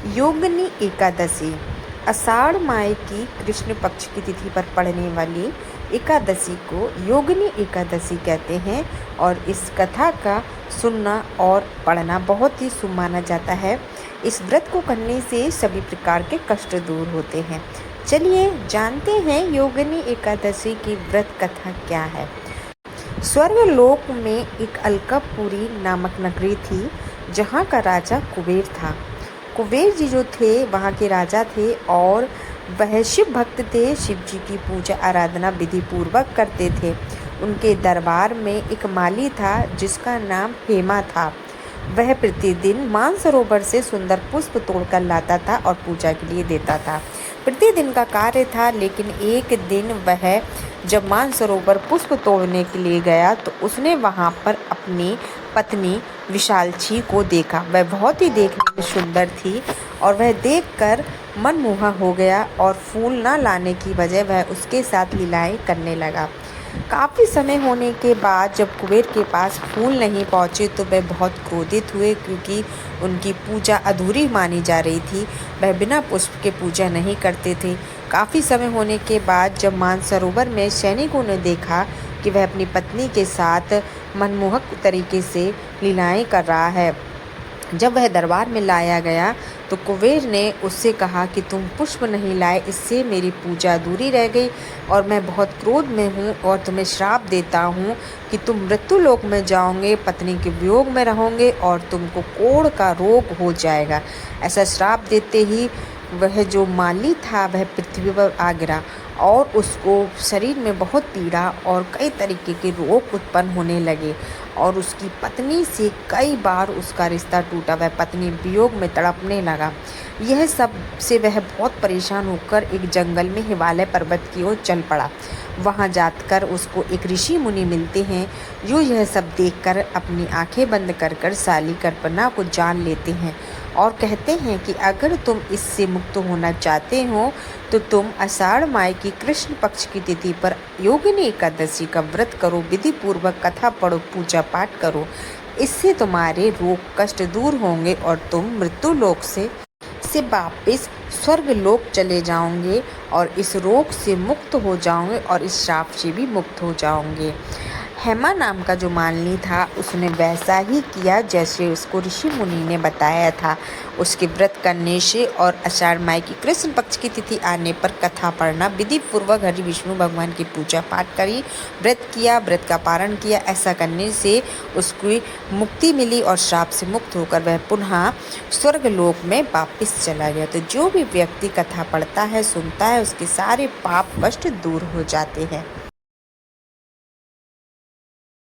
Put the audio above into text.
योगिनी एकादशी आषाढ़ माह की कृष्ण पक्ष की तिथि पर पड़ने वाली एकादशी को योगिनी एकादशी कहते हैं और इस कथा का सुनना और पढ़ना बहुत ही शुभ माना जाता है। इस व्रत को करने से सभी प्रकार के कष्ट दूर होते हैं। चलिए जानते हैं योगिनी एकादशी की व्रत कथा क्या है। स्वर्गलोक में एक अलकापुरी नामक नगरी थी, जहाँ का राजा कुबेर था। कुबेर जी जो थे वहाँ के राजा थे और वह शिव भक्त थे। शिव जी की पूजा आराधना विधि पूर्वक करते थे। उनके दरबार में एक माली था जिसका नाम हेमा था। वह प्रतिदिन मानसरोवर से सुंदर पुष्प तोड़कर लाता था और पूजा के लिए देता था। प्रतिदिन का कार्य था, लेकिन एक दिन वह जब मानसरोवर पुष्प तोड़ने के लिए गया तो उसने वहाँ पर अपनी पत्नी विशालक्षी को देखा। वह बहुत ही देखने में सुंदर थी और वह देखकर मनमोहक हो गया और फूल न लाने की वजह वह उसके साथ लीलाएं करने लगा। काफ़ी समय होने के बाद जब कुबेर के पास फूल नहीं पहुँचे तो वह बहुत क्रोधित हुए, क्योंकि उनकी पूजा अधूरी मानी जा रही थी। वह बिना पुष्प के पूजा नहीं करते थे। काफ़ी समय होने के बाद जब मानसरोवर में सैनिकों ने देखा कि वह अपनी पत्नी के साथ मनमोहक तरीके से लीलाएं कर रहा है, जब वह दरबार में लाया गया तो कुबेर ने उससे कहा कि तुम पुष्प नहीं लाए, इससे मेरी पूजा अधूरी रह गई और मैं बहुत क्रोध में हूँ और तुम्हें श्राप देता हूँ कि तुम मृत्युलोक में जाओगे, पत्नी के वियोग में रहोगे और तुमको कोढ़ का रोग हो जाएगा। ऐसा श्राप देते ही वह जो माली था वह पृथ्वी पर आ गिरा और उसको शरीर में बहुत पीड़ा और कई तरीके के रोग उत्पन्न होने लगे और उसकी पत्नी से कई बार उसका रिश्ता टूटा। वह पत्नी वियोग में तड़पने लगा। यह सब से वह बहुत परेशान होकर एक जंगल में हिमालय पर्वत की ओर चल पड़ा। वहाँ जाकर उसको एक ऋषि मुनि मिलते हैं जो यह सब देखकर अपनी आंखें बंद कर साली कल्पना को जान लेते हैं और कहते हैं कि अगर तुम इससे मुक्त होना चाहते हो तो तुम आषाढ़ माह की कृष्ण पक्ष की तिथि पर योगिनी एकादशी का व्रत करो, विधि पूर्वक कथा पढ़ो, पूजा पाठ करो। इससे तुम्हारे रोग कष्ट दूर होंगे और तुम मृत्यु लोक से वापस स्वर्ग लोक चले जाओगे और इस रोग से मुक्त हो जाओगे और इस श्राप से भी मुक्त हो जाओगे। हेमा नाम का जो मालिनी था उसने वैसा ही किया जैसे उसको ऋषि मुनि ने बताया था। उसके व्रत करने से और आषाढ़ माह की कृष्ण पक्ष की तिथि आने पर कथा पढ़ना, विधि पूर्वक हरि विष्णु भगवान की पूजा पाठ करी, व्रत किया, व्रत का पारण किया। ऐसा करने से उसकी मुक्ति मिली और श्राप से मुक्त होकर वह पुनः स्वर्ग लोक में वापस चला गया। तो जो भी व्यक्ति कथा पढ़ता है, सुनता है, उसके सारे पाप कष्ट दूर हो जाते हैं।